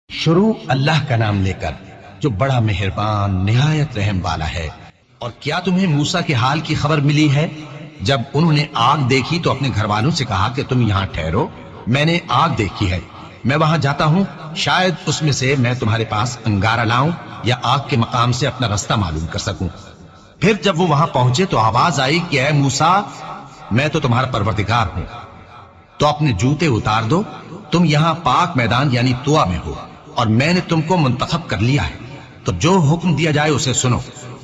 شروع اللہ کا نام لے کر جو بڑا مہربان نہایت رحم والا ہے۔ اور کیا تمہیں موسیٰ کے حال کی خبر ملی ہے؟ جب انہوں نے آگ دیکھی تو اپنے گھر والوں سے کہا کہ تم یہاں ٹھہرو، میں نے آگ دیکھی ہے، میں وہاں جاتا ہوں، شاید اس میں سے میں تمہارے پاس انگارہ لاؤں یا آگ کے مقام سے اپنا رستہ معلوم کر سکوں۔ پھر جب وہ وہاں پہنچے تو آواز آئی کہ اے موسیٰ، میں تو تمہارا پروردگار ہوں، تو اپنے جوتے اتار دو، تم یہاں پاک میدان یعنی طوا میں ہو، اور میں نے تم کو منتخب کر لیا ہے، تو جو حکم دیا جائے اسے سنو۔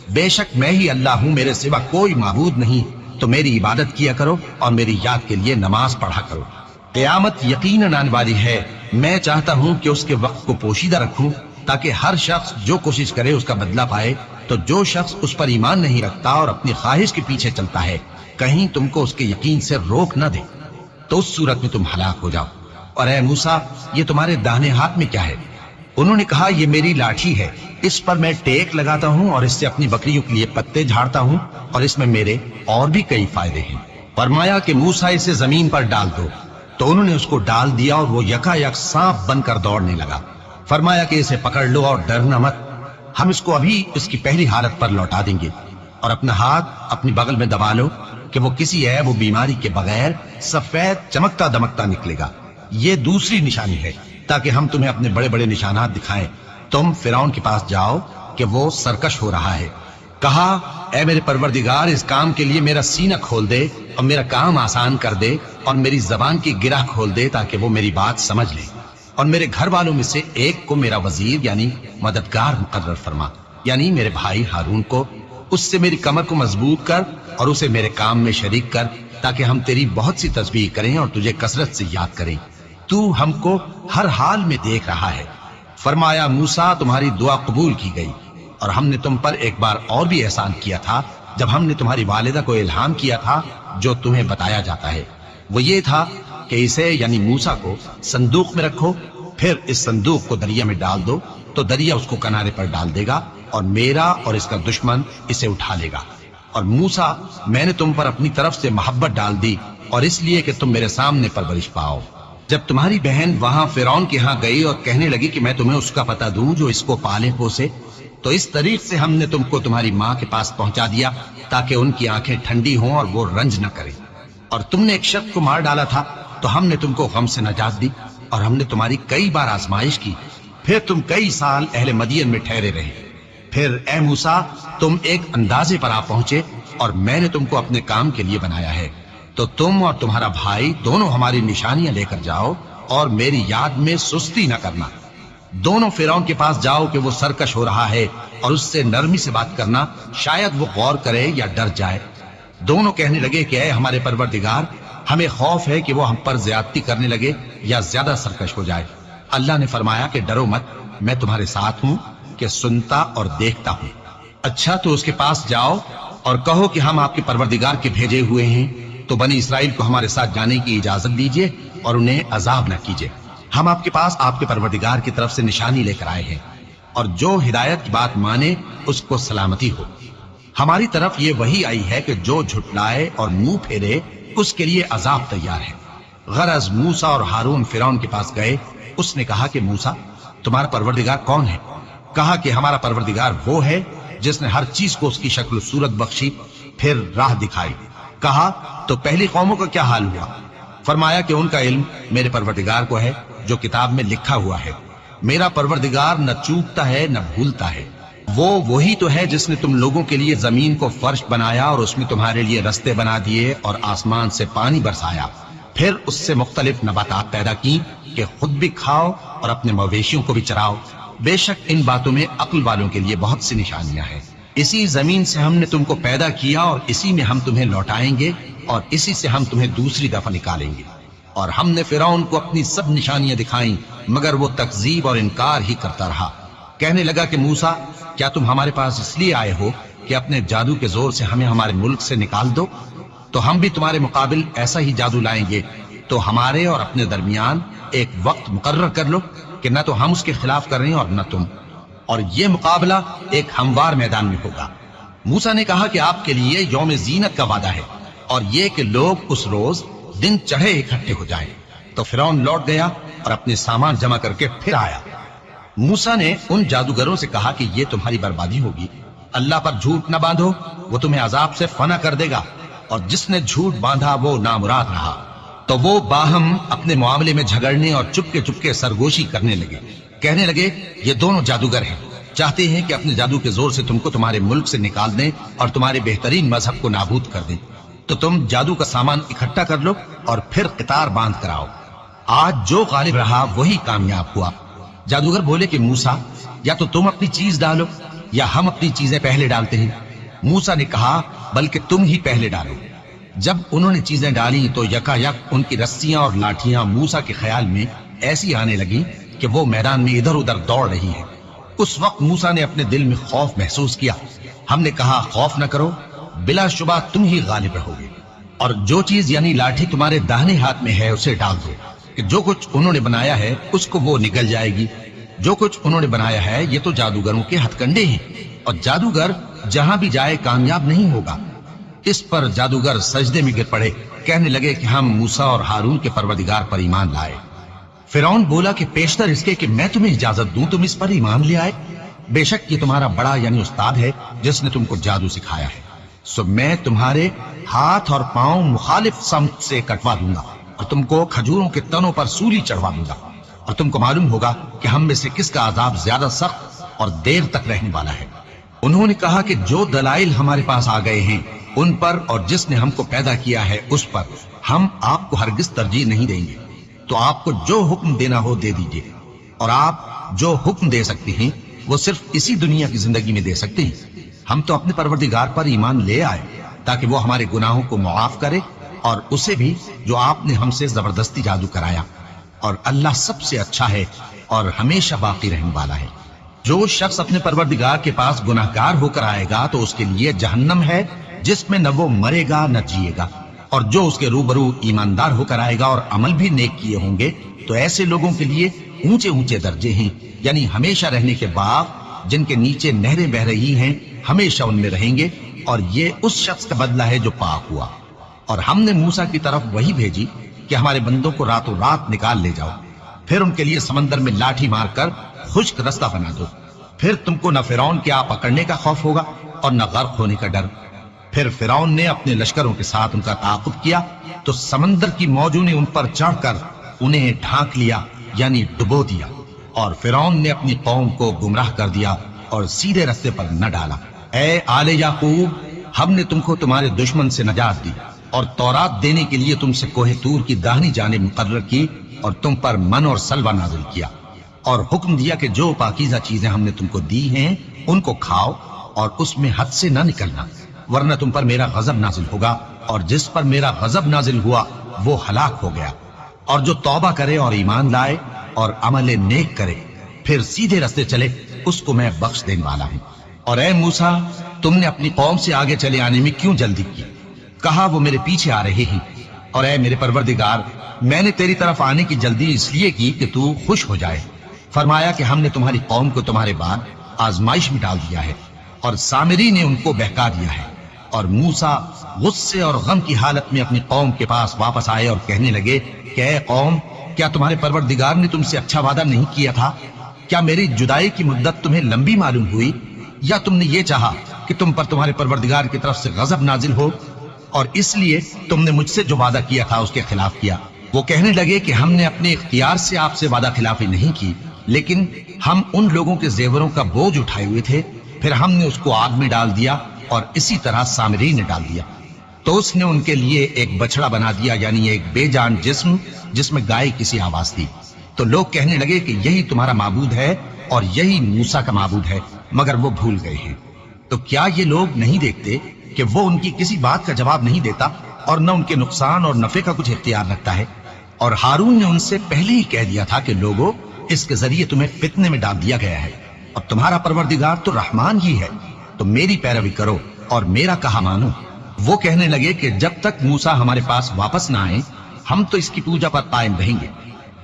بے شک میں ہی اللہ ہوں، میرے سوا کوئی معبود نہیں، تو میری عبادت کیا کرو اور میری یاد کے لیے نماز پڑھا کرو۔ قیامت یقیناً آنے والی ہے، میں چاہتا ہوں کہ اس کے وقت کو پوشیدہ رکھوں تاکہ ہر شخص جو کوشش کرے اس کا بدلہ پائے، تو جو شخص اس پر ایمان نہیں رکھتا اور اپنی خواہش کے پیچھے چلتا ہے، کہیں تم کو اس کے یقین سے روک نہ دے، تو اس صورت میں تم ہلاک ہو جاؤ۔ اور اے موسیٰ، یہ تمہارے داہنے ہاتھ میں کیا ہے؟ انہوں نے کہا یہ میری لاٹھی ہے، اس پر میں ٹیک لگاتا ہوں اور اس سے اپنی بکریوں کے لیے پتے جھاڑتا ہوں، اور اس میں میرے اور بھی کئی فائدے ہیں۔ فرمایا کہ موسیٰ اسے زمین پر ڈال دو، تو انہوں نے اس کو ڈال دیا اور وہ یکا یک سانپ بن کر دوڑنے لگا۔ فرمایا کہ اسے پکڑ لو اور ڈرنا مت، ہم اس کو ابھی اس کی پہلی حالت پر لوٹا دیں گے، اور اپنا ہاتھ اپنی بغل میں دبا لو کہ وہ کسی عیب و بیماری کے بغیر سفید چمکتا دمکتا نکلے گا۔ یہ دوسری نشانی ہے تاکہ ہم تمہیں اپنے بڑے بڑے نشانات دکھائیں۔ تم فرعون کے پاس جاؤ کہ وہ سرکش ہو رہا ہے، کہا اے میرے پروردگار، اس کام کے لیے میرا سینہ کھول دے اور میرا کام آسان کر دے، اور میری زبان کی گرہ کھول دے تاکہ وہ میری بات سمجھ لے، اور میرے گھر والوں میں سے ایک کو میرا وزیر یعنی مددگار مقرر فرما، یعنی میرے بھائی ہارون کو، اس سے میری کمر کو مضبوط کر اور اسے میرے کام میں شریک کر، تاکہ ہم تیری بہت سی تسبیح کریں اور تجھے کثرت سے یاد کریں، تو ہم کو ہر حال میں دیکھ رہا ہے۔ فرمایا موسیٰ، تمہاری دعا قبول کی گئی، اور ہم نے تم پر ایک بار اور بھی احسان کیا تھا جب ہم نے تمہاری والدہ کو الہام کیا تھا جو تمہیں بتایا جاتا ہے، وہ یہ تھا کہ اسے یعنی موسیٰ کو صندوق میں رکھو، پھر اس صندوق کو دریا میں ڈال دو، تو دریا اس کو کنارے پر ڈال دے گا، اور میرا اور اس کا دشمن اسے اٹھا لے گا۔ اور موسیٰ، میں نے تم پر اپنی طرف سے محبت ڈال دی، اور اس لیے کہ تم میرے سامنے پرورش پاؤ۔ جب تمہاری بہن وہاں فرعون کے ہاں گئی اور کہنے لگی کہ میں تمہیں اس کا پتہ دوں جو اس کو پالے پوسے، تو اس طریق سے ہم نے تم کو تمہاری ماں کے پاس پہنچا دیا تاکہ ان کی آنکھیں ٹھنڈی ہوں اور وہ رنج نہ کریں۔ اور تم نے ایک شخص کو مار ڈالا تھا تو ہم نے تم کو غم سے نجات دی، اور ہم نے تمہاری کئی بار آزمائش کی، پھر تم کئی سال اہل مدین میں ٹھہرے رہے۔ پھر اے موسیٰ، تم ایک اندازے پر آ پہنچے، اور میں نے تم کو اپنے کام کے لیے بنایا ہے، تو تم اور تمہارا بھائی دونوں ہماری نشانیاں لے کر جاؤ، اور میری یاد میں سستی نہ کرنا۔ دونوں فرعون کے پاس جاؤ کہ وہ سرکش ہو رہا ہے، اور اس سے نرمی سے بات کرنا، شاید وہ غور کرے یا ڈر جائے۔ دونوں کہنے لگے کہ اے ہمارے پروردگار، ہمیں خوف ہے کہ وہ ہم پر زیادتی کرنے لگے یا زیادہ سرکش ہو جائے۔ اللہ نے فرمایا کہ ڈرو مت، میں تمہارے ساتھ ہوں کہ سنتا اور دیکھتا ہوں۔ اچھا، تو اس کے پاس جاؤ اور کہو کہ ہم آپ کے پروردگار کے بھیجے ہوئے ہیں، تو بنی اسرائیل کو ہمارے ساتھ جانے کی اجازت دیجیے اور انہیں عذاب نہ کیجیے۔ ہم آپ کے پاس آپ کے پروردگار کی طرف سے نشانی لے کر آئے ہیں، اور جو ہدایت کی بات مانے اس کو سلامتی ہو۔ ہماری طرف یہ وحی آئی ہے کہ جو جھٹلائے اور منہ پھیرے اس کے لیے عذاب تیار ہے۔ غرض موسیٰ اور ہارون فرعون کے پاس گئے، اس نے کہا کہ موسیٰ، تمہارا پروردگار کون ہے؟ کہا کہ ہمارا پروردگار وہ ہے جس نے ہر چیز کو اس کی شکل و صورت بخشی، پھر راہ دکھائی۔ کہا تو پہلی قوموں کا کیا حال ہوا؟ فرمایا کہ ان کا علم میرے پروردگار کو ہے جو کتاب میں لکھا ہوا ہے۔ میرا پروردگار نہ چوکتا ہے نہ بھولتا ہے۔ وہ وہی تو ہے جس نے تم لوگوں کے لیے زمین کو فرش بنایا اور اس میں تمہارے لیے رستے بنا دیے اور آسمان سے پانی برسایا، پھر اس سے مختلف نباتات پیدا کی کہ خود بھی کھاؤ اور اپنے مویشیوں کو بھی چراؤ۔ بے شک ان باتوں میں عقل والوں کے لیے بہت سی نشانیاں ہیں۔ اسی زمین سے ہم نے تم کو پیدا کیا اور اسی میں ہم تمہیں لوٹائیں گے، اور اسی سے ہم تمہیں دوسری دفعہ نکالیں گے۔ اور ہم نے فرعون کو اپنی سب نشانیاں دکھائیں، مگر وہ تکذیب اور انکار ہی کرتا رہا۔ کہنے لگا کہ موسیٰ، کیا تم ہمارے پاس اس لیے آئے ہو کہ اپنے جادو کے زور سے ہمیں ہمارے ملک سے نکال دو؟ تو ہم بھی تمہارے مقابل ایسا ہی جادو لائیں گے، تو ہمارے اور اپنے درمیان ایک وقت مقرر کر لو کہ نہ تو ہم اس کے خلاف کر رہے ہیں اور نہ تم، اور یہ مقابلہ ایک ہموار میدان میں ہوگا۔ موسیٰ نے کہا کہ آپ کے لیے یوم زینت کا وعدہ ہے، اور یہ کہ لوگ اس روز دن چڑھے اکٹھے ہو جائیں۔ تو فرعون لوٹ گیا اور اپنے سامان جمع کر کے پھر آیا۔ موسیٰ نے ان جادوگروں سے کہا کہ یہ تمہاری بربادی ہوگی، اللہ پر جھوٹ نہ باندھو، وہ تمہیں عذاب سے فنا کر دے گا، اور جس نے جھوٹ باندھا وہ نامراد رہا۔ تو وہ باہم اپنے معاملے میں جھگڑنے اور چپکے سرگوشی کرنے لگے، کہنے لگے یہ دونوں جادوگر ہیں، چاہتے ہیں کہ اپنے جادو کے زور سے تم کو تمہارے ملک سے نکال دیں اور تمہارے بہترین مذہب کو نابود کر دیں، تو تم جادو کا سامان اکٹھا کر لو اور پھر قطار باندھ کر آؤ، آج جو غالب رہا وہی کامیاب ہوا۔ جادوگر بولے کہ موسیٰ، یا تو تم اپنی چیز ڈالو یا ہم اپنی چیزیں پہلے ڈالتے ہیں۔ موسیٰ نے کہا بلکہ تم ہی پہلے ڈالو۔ جب انہوں نے چیزیں ڈالی تو یکا یک ان کی رسیاں اور لاٹھیاں موسیٰ کے خیال میں ایسی آنے لگی کہ وہ میدان میں ادھر ادھر دوڑ رہی ہیں۔ اس وقت موسیٰ نے اپنے دل میں خوف محسوس کیا۔ ہم نے کہا خوف نہ کرو، بلا شبہ تم ہی غالب رہو گے، اور جو چیز یعنی لاٹھی تمہارے داہنے ہاتھ میں ہے اسے ڈال دو، کہ جو کچھ انہوں نے بنایا ہے اس کو وہ نگل جائے گی۔ جو کچھ انہوں نے بنایا ہے یہ تو جادوگروں کے ہتھ کنڈے ہیں، اور جادوگر جہاں بھی جائے کامیاب نہیں ہوگا۔ اس پر جادوگر سجدے میں گر پڑے، کہنے لگے کہ ہم موسیٰ اور ہارون کے پروردگار پر ایمان لائے۔ فرعون بولا کہ پیشتر اس کے کہ میں تمہیں اجازت دوں تم اس پر ایمان لے آئے، بے شک یہ تمہارا بڑا یعنی استاد ہے جس نے تم کو جادو سکھایا ہے، سو میں تمہارے ہاتھ اور پاؤں مخالف سمت سے کٹوا دوں گا اور تم کو کھجوروں کے تنوں پر سولی چڑھوا دوں گا، اور تم کو معلوم ہوگا کہ ہم میں سے کس کا عذاب زیادہ سخت اور دیر تک رہنے والا ہے۔ انہوں نے کہا کہ جو دلائل ہمارے پاس آ گئے ہیں ان پر اور جس نے ہم کو پیدا کیا ہے اس پر ہم آپ کو ہرگز ترجیح نہیں دیں گے، تو آپ کو جو حکم دینا ہو دے دیجئے، اور آپ جو حکم دے سکتے ہیں وہ صرف اسی دنیا کی زندگی میں دے سکتے ہیں۔ ہم تو اپنے پروردگار پر ایمان لے آئے تاکہ وہ ہمارے گناہوں کو معاف کرے، اور اسے بھی جو آپ نے ہم سے زبردستی جادو کرایا، اور اللہ سب سے اچھا ہے اور ہمیشہ باقی رہنے والا ہے۔ جو شخص اپنے پروردگار کے پاس گناہگار ہو کر آئے گا تو اس کے لیے جہنم ہے جس میں نہ وہ مرے گا نہ جیے گا، اور جو اس کے روبرو ایماندار ہو کر آئے گا اور عمل بھی نیک کیے ہوں گے تو ایسے لوگوں کے لیے اونچے اونچے درجے ہیں، یعنی ہمیشہ رہنے کے باغ جن کے نیچے نہریں بہ رہی ہیں، ہمیشہ ان میں رہیں گے، اور یہ اس شخص کا بدلہ ہے جو پاک ہوا۔ اور ہم نے موسیٰ کی طرف وہی بھیجی کہ ہمارے بندوں کو راتوں رات نکال لے جاؤ، پھر ان کے لیے سمندر میں لاٹھی مار کر خشک رستہ بنا دو، پھر تم کو نہ فرعون کے آ پکڑنے کا خوف ہوگا اور نہ غرق ہونے کا ڈر۔ پھر فرعون نے اپنے لشکروں کے ساتھ ان کا تعاقب کیا تو سمندر کی موجوں نے ان پر چڑھ کر انہیں ڈھانک لیا، یعنی ڈبو دیا، اور فرعون نے اپنی قوم کو گمراہ کر دیا اور سیدھے رستے پر نہ ڈالا۔ اے آل یعقوب، ہم نے تم کو تمہارے دشمن سے نجات دی اور تورات دینے کے لیے تم سے کوہ طور کی داہنی جانب مقرر کی، اور تم پر من اور سلوہ نازل کیا، اور حکم دیا کہ جو پاکیزہ چیزیں ہم نے تم کو دی ہیں ان کو کھاؤ اور اس میں حد سے نہ نکلنا، ورنہ تم پر میرا غضب نازل ہوگا، اور جس پر میرا غضب نازل ہوا وہ ہلاک ہو گیا۔ اور جو توبہ کرے اور ایمان لائے اور عمل نیک کرے پھر سیدھے رستے چلے اس کو میں بخش دینے والا ہوں۔ اور اے موسیٰ، تم نے اپنی قوم سے آگے چلے آنے میں کیوں جلدی کی؟ کہا وہ میرے پیچھے آ رہے ہیں۔ اور اے میرے پروردگار، میں نے تیری طرف آنے کی جلدی اس لیے کی کہ تو خوش ہو جائے۔ فرمایا کہ ہم نے تمہاری قوم کو تمہارے بعد آزمائش میں ڈال دیا ہے، اور سامری نے ان کو بہکا دیا ہے۔ اور موسیٰ غصے اور غم کی حالت میں اپنی قوم کے پاس واپس آئے اور کہنے لگے کہ اے قوم، کیا تمہارے پروردگار نے تم سے اچھا وعدہ نہیں کیا تھا؟ کیا میری جدائی کی مدت تمہیں لمبی معلوم ہوئی، یا تم نے یہ چاہا کہ تم پر تمہارے پروردگار کی طرف سے غضب نازل ہو، اور اس لیے تم نے مجھ سے جو وعدہ کیا تھا اس کے خلاف کیا؟ وہ کہنے لگے کہ ہم نے اپنے اختیار سے آپ سے وعدہ خلافی نہیں کی، لیکن ہم ان لوگوں کے زیوروں کا بوجھ اٹھائے ہوئے تھے، پھر ہم نے اس کو آگ میں ڈال دیا، اور اسی طرح سامری نے ڈال دیا۔ تو اس نے ان کے لیے ایک بچڑا بنا دیا، یعنی ایک بے جان جسم جس میں گائے کسی آواز تھی۔ تو لوگ کہنے لگے کہ یہی تمہارا معبود ہے اور یہی موسیٰ کا معبود ہے، مگر وہ بھول گئے ہیں۔ تو کیا یہ لوگ نہیں دیکھتے کہ وہ ان کی کسی بات کا جواب نہیں دیتا اور نہ ان کے نقصان اور نفع کا کچھ اختیار رکھتا ہے؟ اور ہارون نے ان سے پہلے ہی کہہ دیا تھا کہ لوگوں، اس کے ذریعے تمہیں فتنے میں ڈال دیا گیا ہے، اور تمہارا پروردگار تو رحمان ہی ہے، تو میری پیروی کرو اور میرا کہا مانو۔ وہ کہنے لگے کہ جب تک موسیٰ ہمارے پاس واپس نہ آئے ہم تو اس کی پوجا پر قائم رہیں گے۔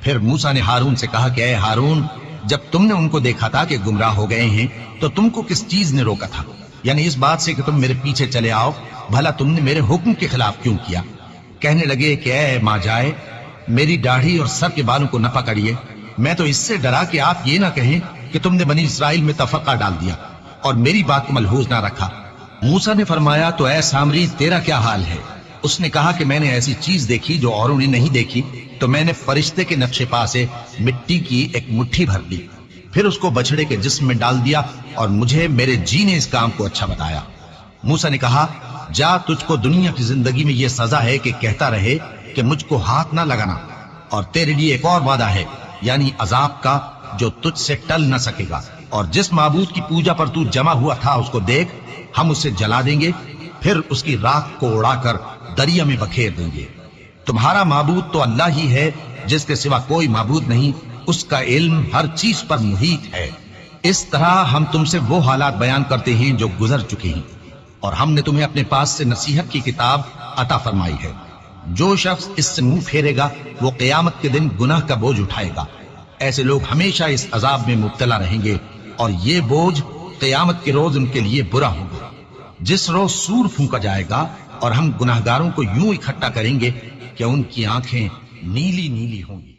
پھر موسیٰ نے ہارون سے کہا کہ اے ہارون، جب تم نے ان کو دیکھا تھا کہ گمراہ ہو گئے ہیں تو تم کو کس چیز نے روکا تھا؟ یعنی اس بات سے کہ تم میرے پیچھے چلے آؤ، بھلا تم نے میرے حکم کے خلاف کیوں کیا؟ کہنے لگے کہ اے ماں جائے، میری داڑھی اور سر کے بالوں کو نہ پکڑیے، میں تو اس سے ڈرا کہ آپ یہ نہ کہیں کہ تم نے بنی اسرائیل میں تفرقہ ڈال دیا اور میری بات کو ملحوظ نہ رکھا۔ موسیٰ نے فرمایا تو اے سامری تیرا کیا حال ہے؟ اس نے کہا کہ میں نے ایسی چیز دیکھی جو اوروں نے نہیں دیکھی، تو میں نے فرشتے کے نقش پا سے مٹی کی ایک مٹھی بھر لی، پھر اس کو بچڑے کے جسم میں ڈال دیا اور مجھے میرے جی نے اس کام کو اچھا بتایا۔ موسیٰ نے کہا جا، تجھ کو دنیا کی زندگی میں یہ سزا ہے کہ کہتا رہے کہ مجھ کو ہاتھ نہ لگانا، اور تیرے لیے ایک اور وعدہ ہے، یعنی عذاب کا جو تجھ سے ٹل نہ سکے گا، اور جس معبود کی پوجا پر تو جمع ہوا تھا اس کو دیکھ، ہم اسے جلا دیں گے، پھر اس کی راکھ کو اڑا کر دریا میں بکھیر دیں گے۔ تمہارا معبود تو اللہ ہی ہے، جس کے سوا کوئی معبود نہیں، اس کا علم ہر چیز پر محیط ہے۔ اس طرح ہم تم سے وہ حالات بیان کرتے ہیں جو گزر چکے ہیں، اور ہم نے تمہیں اپنے پاس سے نصیحت کی کتاب عطا فرمائی ہے۔ جو شخص اس سے منہ پھیرے گا وہ قیامت کے دن گناہ کا بوجھ اٹھائے گا۔ ایسے لوگ ہمیشہ اس عذاب میں مبتلا رہیں گے، اور یہ بوجھ قیامت کے روز ان کے لیے برا ہوگا۔ جس روز سور پھونکا جائے گا اور ہم گناہگاروں کو یوں اکٹھا کریں گے کہ ان کی آنکھیں نیلی نیلی ہوں گی۔